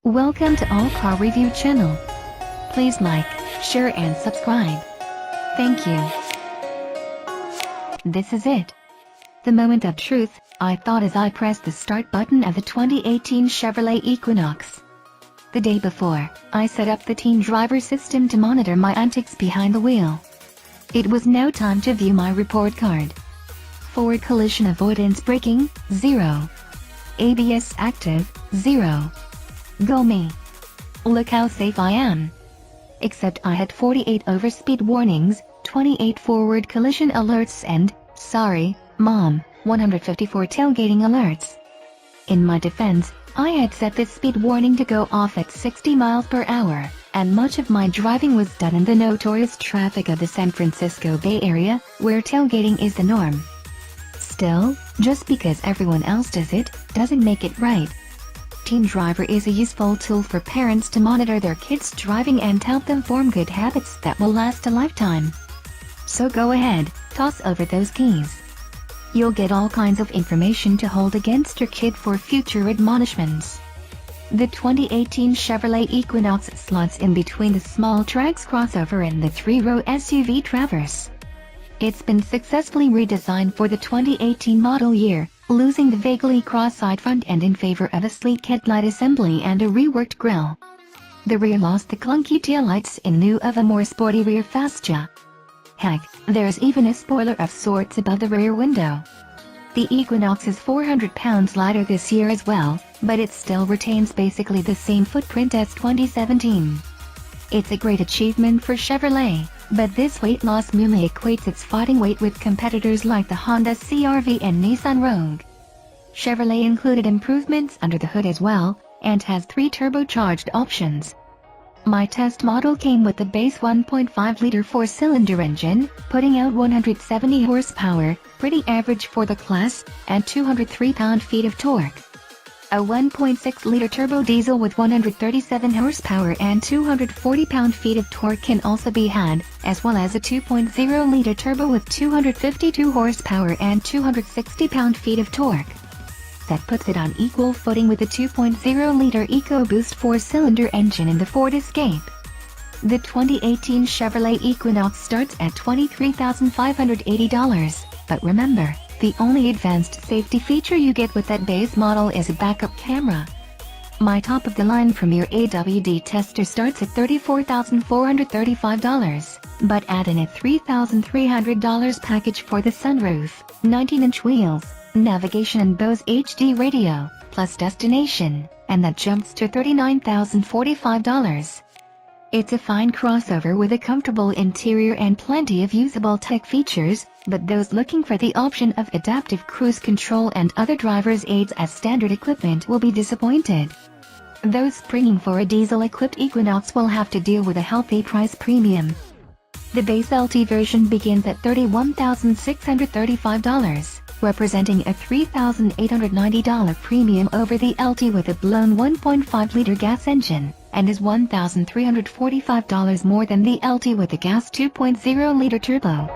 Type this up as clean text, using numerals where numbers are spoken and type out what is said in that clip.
Welcome to All Car Review channel. Please like, share and subscribe. Thank you. This is it. The moment of truth, I thought as I pressed the start button of the 2018 Chevrolet Equinox. The day before, I set up the teen driver system to monitor my antics behind the wheel. It was now time to view my report card. Forward collision avoidance braking, 0. ABS active, 0. Go me. Look how safe I am. Except I had 48 overspeed warnings, 28 forward collision alerts and, sorry, Mom, 154 tailgating alerts. In my defense, I had set this speed warning to go off at 60 miles per hour, and much of my driving was done in the notorious traffic of the San Francisco Bay Area, where tailgating is the norm. Still, just because everyone else does it, doesn't make it right. Teen Driver is a useful tool for parents to monitor their kids' driving and help them form good habits that will last a lifetime. So go ahead, toss over those keys. You'll get all kinds of information to hold against your kid for future admonishments. The 2018 Chevrolet Equinox slots in between the small Trax crossover and the 3-row SUV Traverse. It's been successfully redesigned for the 2018 model year, losing the vaguely cross-eyed front end in favor of a sleek headlight assembly and a reworked grille. The rear lost the clunky taillights in lieu of a more sporty rear fascia. Heck, there's even a spoiler of sorts above the rear window. The Equinox is 400 pounds lighter this year as well, but it still retains basically the same footprint as 2017. It's a great achievement for Chevrolet, but this weight loss merely equates its fighting weight with competitors like the Honda CR-V and Nissan Rogue. Chevrolet included improvements under the hood as well, and has 3 turbocharged options. My test model came with the base 1.5-liter 4-cylinder engine, putting out 170 horsepower, pretty average for the class, and 203 pound-feet of torque. A 1.6-liter turbo diesel with 137 horsepower and 240 pound-feet of torque can also be had, as well as a 2.0-liter turbo with 252 horsepower and 260 pound-feet of torque. That puts it on equal footing with the 2.0-liter EcoBoost 4-cylinder engine in the Ford Escape. The 2018 Chevrolet Equinox starts at $23,580, but remember, the only advanced safety feature you get with that base model is a backup camera. My top-of-the-line Premier AWD tester starts at $34,435, but add in a $3,300 package for the sunroof, 19-inch wheels, navigation and Bose HD radio, plus destination, and that jumps to $39,045. It's a fine crossover with a comfortable interior and plenty of usable tech features, but those looking for the option of adaptive cruise control and other driver's aids as standard equipment will be disappointed. Those springing for a diesel-equipped Equinox will have to deal with a healthy price premium. The base LT version begins at $31,635, representing a $3,890 premium over the LT with a blown 1.5-liter gas engine, and is $1,345 more than the LT with a gas 2.0-liter turbo.